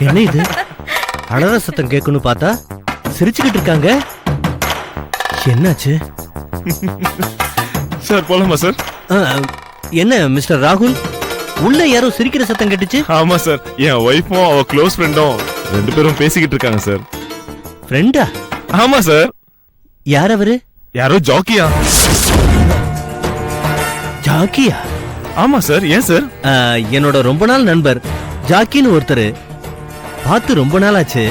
என்ன இது? அழற சத்தம் கேட்கணும் பார்த்தா சிரிச்சுக்கிட்டு இருக்காங்க. என்னாச்சு சார்? போலாமா சார்? என்ன மிஸ்டர் ராகுல், உள்ள யாரோ சிரிக்கிற சத்தம் கேட்டுச்சு? ஆமா சார், என் ஒய்ஃபும் அவ க்ளோஸ் ஃப்ரெண்டும் 2 பேரும் பேசிக்கிட்டு இருக்காங்க சார். ஃப்ரெண்டா? ஆமா சார். யார் அவரு? யாரோ ஜாக்கியா. ஜாக்கியா? ஆமா சார். ஏன் சார்? என்னோட ரொம்ப நாள் நண்பர் ஜாக்கின்னு ஒருத்தர். பார்த்து ரொம்ப நாள் ஆச்சு.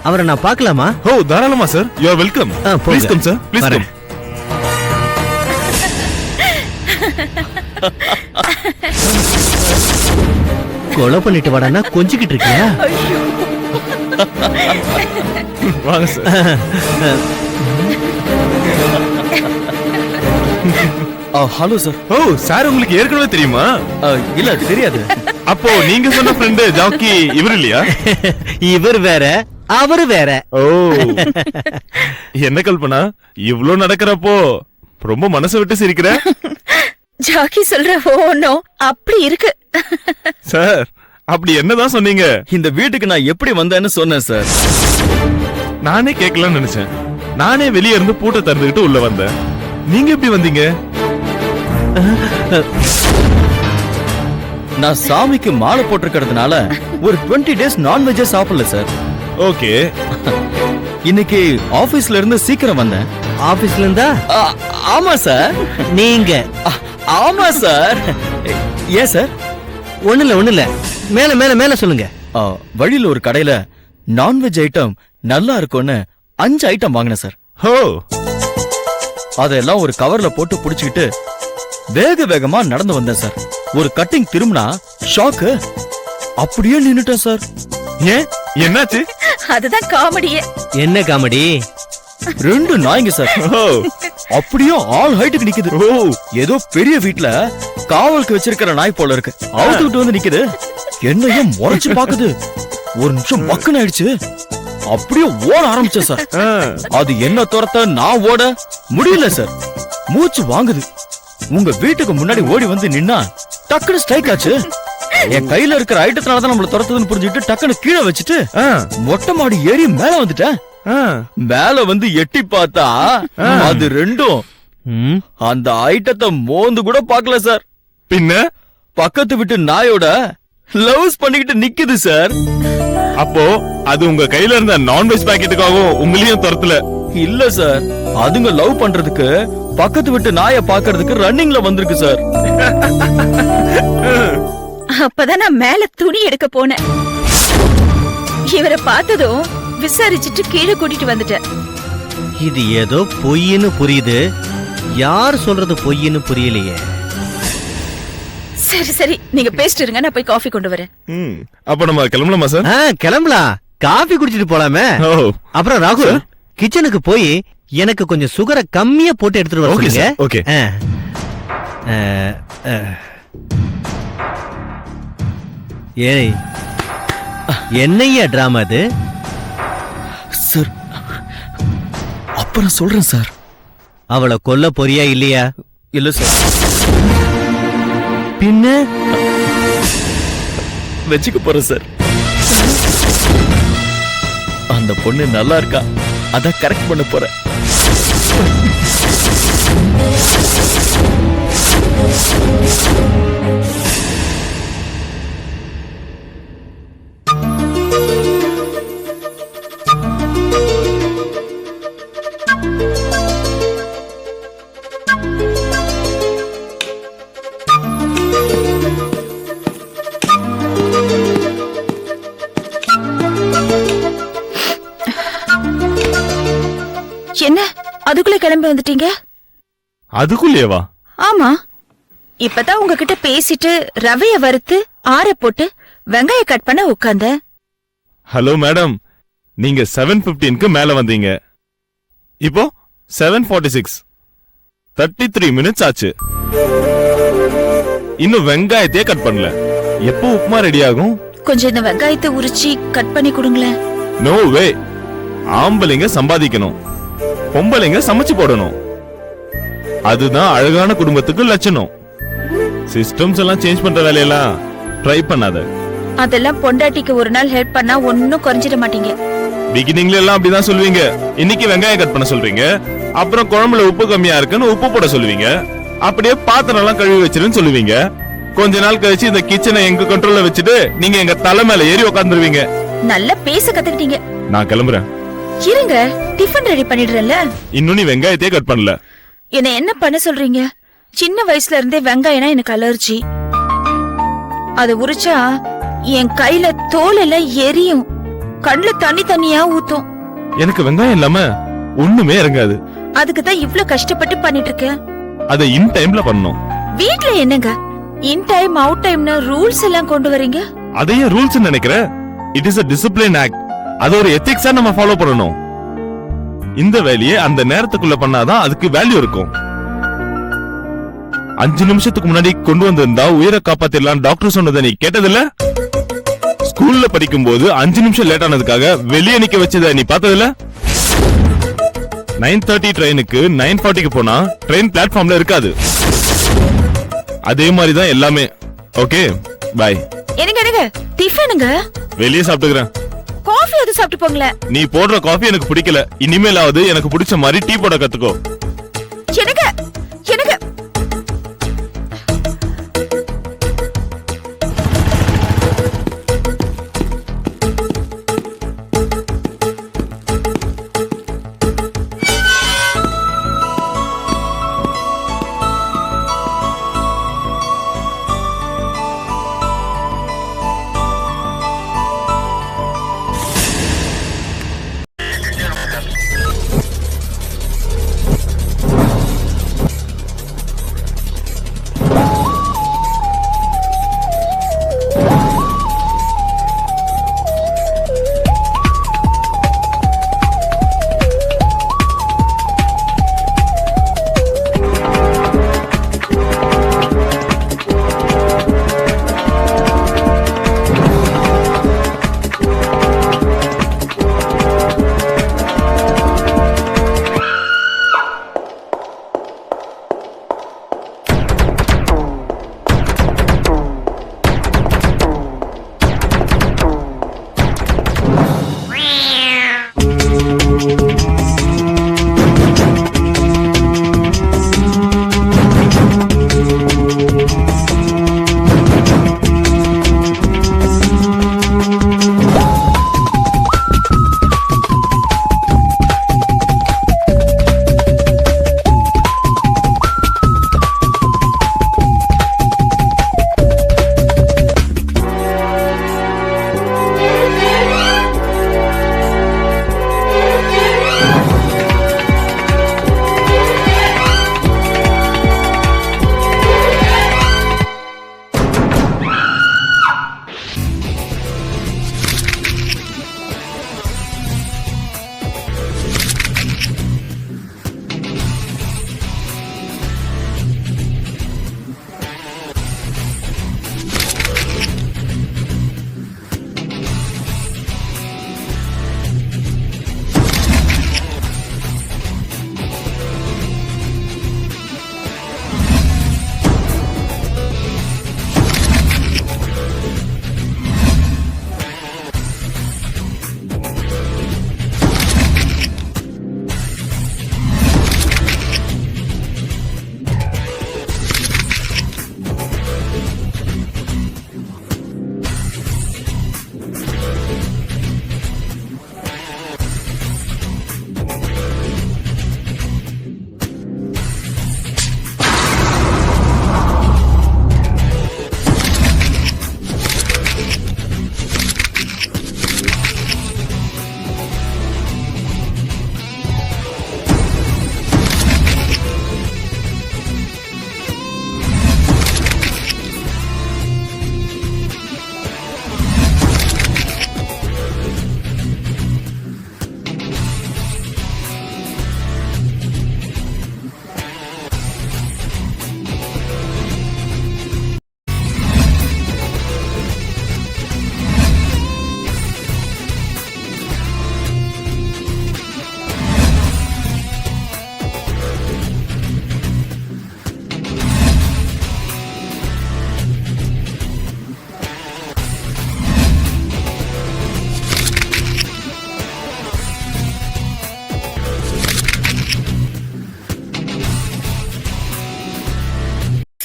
அவரை நான் பார்க்கலாமா? ஓ தாராளமா sir. You are welcome. Please come sir, please come. கொலை பண்ணிட்டு வாடானா கொஞ்சிக்கிட்டு இருக்கியா? வாங்க சார். Hello sir. ஓ சார், உங்களுக்கு ஏற்கனவே தெரியுமா? இல்ல தெரியாது. அப்போ நீங்க சொன்ன ஃப்ரெண்ட் ஜாக்கி இவர் இல்லையா? இவர் வேற, அவரு வேற. ஓ என்ன கல்பனா, இவ்ளோ நடக்கிறப்போ ரொம்ப மனசு விட்டு சிரிக்கிற? ஜாக்கி சொல்ற ஒண்ணும் அப்படி இருக்கு. சார், அப்படி என்னதான் சொன்னீங்க? இந்த வீட்டுக்கு நான் எப்படி வந்தேன்னு சொன்னேன் சார். நானே கேட்கலாம்னு நினைச்சேன். நானே வெளியே இருந்து பூட்டை திறந்துகிட்டு உள்ள வந்தேன். நீங்க எப்படி வந்தீங்க? நான் சாமிக்கு மாலை போட்டிருக்கிறதுனால ஒரு 20 days நான்வெஜ் சாப்பிடல சார். ஓகே. இன்னைக்கு ஆபீஸ்ல இருந்து சீக்கிரம் வந்தேன். ஆபீஸ்ல இருந்தா? ஆமா சார். நீங்க? ஆமா சார். ஏன் சார்? ஒண்ணு இல்ல. மேல மேல மேல சொல்லுங்க. வழியில ஒரு கடையில நான்வெஜ் ஐட்டம் நல்லா இருக்கும்னு 5 ஐட்டம் வாங்கினேன் சார். ஹோ. அதெல்லாம் ஒரு கவர்ல போட்டு புடிச்சுக்கிட்டு வேக வேகமா நடந்து வந்தேன் சார். ஒரு கட்டிங் திரும்பினா ஷாக்கு. அப்படியே நின்னுட்டேன் சார். ஏன், என்னாச்சு? அதுதான் காமெடியே. என்ன காமெடி? 2 நாய்ங்க சார். அப்படியே ஆல் ஹைட்டுக்கு நிக்குது. ஏதோ பெரிய வீட்ல காவலுக்கு வச்சிருக்கிற நாய் போல இருக்கு. அவுத்துக்கிட்டு வந்து நிக்குது. என்னையும் முறைச்சு பாக்குது. ஒரு நிமிஷம் பக்குன்னு ஆயிடுச்சு. அப்படியே ஓட ஆரம்பிச்சேன் சார். அது என்ன துரத்த நான் ஓட முடியல சார். மூச்சு வாங்குது. உங்க வீட்டுக்கு முன்னாடி ஓடி வந்து நின்னா டக்குனு ஸ்ட்ரைக் ஆச்சு. என் கையில இருக்கிற ஐட்டத்தினாலதான் நம்மள துரத்துதுன்னு புரிஞ்சுக்கிட்டு டக்குனு கீழே வச்சுட்டு மொட்டை மாடி ஏறி மேல வந்துட்டேன். மேல வந்து எட்டி பார்த்தா அது 2ம் அந்த ஐட்டத்தை மோந்து கூட பாக்கல சார். பின்ன பக்கத்து வீட்டு நாயோட லவ்ஸ் பண்ணிக்கிட்டு நிக்குது சார். அப்போ அது உங்க கையில இருந்த நான்வெஜ் பாக்கெட்டுக்காகவும் உங்களையும் துரத்தல? இல்ல சார், அதுங்க லவ் பண்றதுக்கு பக்கத்து விட்டு நாயை பாக்குறதுக்கு ரன்னிங்ல வந்திருக்கு சார். அப்பதான் நான் மேல துணி எடுக்க போனேன். இவரை பார்த்ததும் விசாரிச்சுட்டு கீழே கூட்டிட்டு வந்துட்டேன். இது ஏதோ பொய்ன்னு புரியுது. யார் சொல்றது பொய்ன்னு புரியலையே. சரி சரி, நீங்க பேசிட்டு இருங்க, நான் போய் காஃபி கொண்டு வரேன். அப்ப நம்ம கிளம்பலாமா சார்? கிளம்பலாம். காஃபி குடிச்சிட்டு போலாமே. அப்புறம் ராகுல், கிச்சனுக்கு போய் எனக்கு கொஞ்சம் சுகரை கம்மியா போட்டு எடுத்துட்டு வர சொல்லுங்க. ஓகே. ஏய், என்னையா டிராமா அது? சார், அப்புறம் சொல்றேன் சார். அவளை கொல்ல போறியா இல்லையா? இல்ல சார். பின்ன வச்சுக்க போறேன் சார். அந்த பொண்ணு நல்லா இருக்கா, அதான் கரெக்ட் பண்ண போறேன். என்ன அதுக்குள்ள கிளம்பி வந்துட்டீங்க? அதுக்குள்ளேவா? ஆமா, இப்பதான் உங்ககிட்ட பேசிட்டு ரவைய வறுத்து ஆற போட்டு வெங்காய கட் பண்ண உட்கார்ந்த. ஹலோ மேடம், நீங்க 7:15க்கு மேல வந்தீங்க. இப்போ 7:46, 33 மினிட்ஸ் ஆச்சு. இன்னும் வெங்காயத்தையே கட் பண்ணல. எப்போ உப்புமா ரெடி ஆகும்? கொஞ்சம் இந்த வெங்காயத்தை உரிச்சி கட் பண்ணி கொடுங்களேன். No way. ஆம்பளைங்க சம்பாதிக்கணும், பொம்பளைங்க சமைச்சு போடணும். அதுதான் அழகான குடும்பத்துக்கு லட்சணம். சிஸ்டம்ஸ் எல்லாம் சேஞ்ச் பண்ற வேலையெல்லாம் ட்ரை பண்ணாத. அதெல்லாம் பொண்டாட்டிக்கு ஒரு நாள் ஹெல்ப் பண்ணா ஒன்னும் குறைஞ்சிட மாட்டீங்க. பிகினிங்ல எல்லாம் அப்படிதான் சொல்லுவீங்க. இன்னைக்கு வெங்காயம் கட் பண்ண சொல்றீங்க, அப்புறம் குழம்புல உப்பு கம்மியா இருக்குன்னு உப்பு போட சொல்லுவீங்க, அப்படியே பாத்திரம் எல்லாம் கழுவி வச்சிருன்னு சொல்லுவீங்க. கொஞ்ச நாள் கழிச்சு இந்த கிச்சனை எங்க கண்ட்ரோல்ல வச்சுட்டு நீங்க எங்க தலை மேல ஏறி உட்காந்துருவீங்க. நல்லா பேச கத்துக்கிட்டீங்க. நான் கிளம்புறேன். இருங்க, டிஃபன் ரெடி பண்ணிடுறேன்ல. இன்னும் நீ வெங்காயத்தையே கட் பண்ணல. என்ன பண்ண சொல்றீங்க? சின்ன வயசுல இருந்தே வெங்காயம்னா எனக்கு அலர்ஜி. அது உரிச்சா என் கையில தோல் எல்லாம் எரியும், கண்ணுல தண்ணியா ஊத்தும். எனக்கு வெங்காயம் இல்லாம ஒண்ணுமே இறங்காது. அதுக்கு தான் இவ்ளோ கஷ்டப்பட்டு பண்ணிட்டு இருக்கேன். அதை இன் டைம்ல பண்ணணும். வீட்ல என்னங்க இன் டைம் அவுட் டைம்னு ரூல்ஸ் எல்லாம் கொண்டு வரீங்க? அதையே ரூல்ஸ் நினைக்கிற? It is a discipline act. அது ஒரு எத்திக்ஸா நம்ம ஃபாலோ பண்ணணும். இந்த வேலையை அந்த நேரத்துக்குள்ள பண்ணாதான் அதுக்கு வேல்யூ இருக்கும். 5 நிமிஷத்துக்கு முன்னாடி கொண்டு வந்திருந்தா உயிரை காப்பாத்திடலாம் டாக்டர் சொன்னதை நீ கேட்டதில்ல? ஸ்கூல்ல படிக்கும் போது 5 நிமிஷம் லேட் ஆனதுக்காக வெளியே நிக்க வச்சத நீ பார்த்ததில்ல? 9:30 ட்ரெயினுக்கு 9:40க்கு போனா ட்ரெயின் பிளாட்ஃபார்ம்ல இருக்காது. அதே மாதிரி தான் எல்லாமே. Okay bye. எனக்கு டிஃபனுங்க வெளியே சாப்பிட்டுக்கிறேன். காஃபி அது சாப்பிட்டு போங்களேன். நீ போடுற காஃபி எனக்கு பிடிக்கல. இனிமேலாவது எனக்கு பிடிச்ச மாதிரி டீ போட கத்துக்கோ. எனக்கு எனக்கு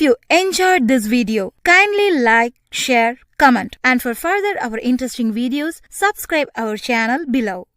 you enjoyed this video, kindly like, share, comment, and for further our interesting videos, subscribe our channel below.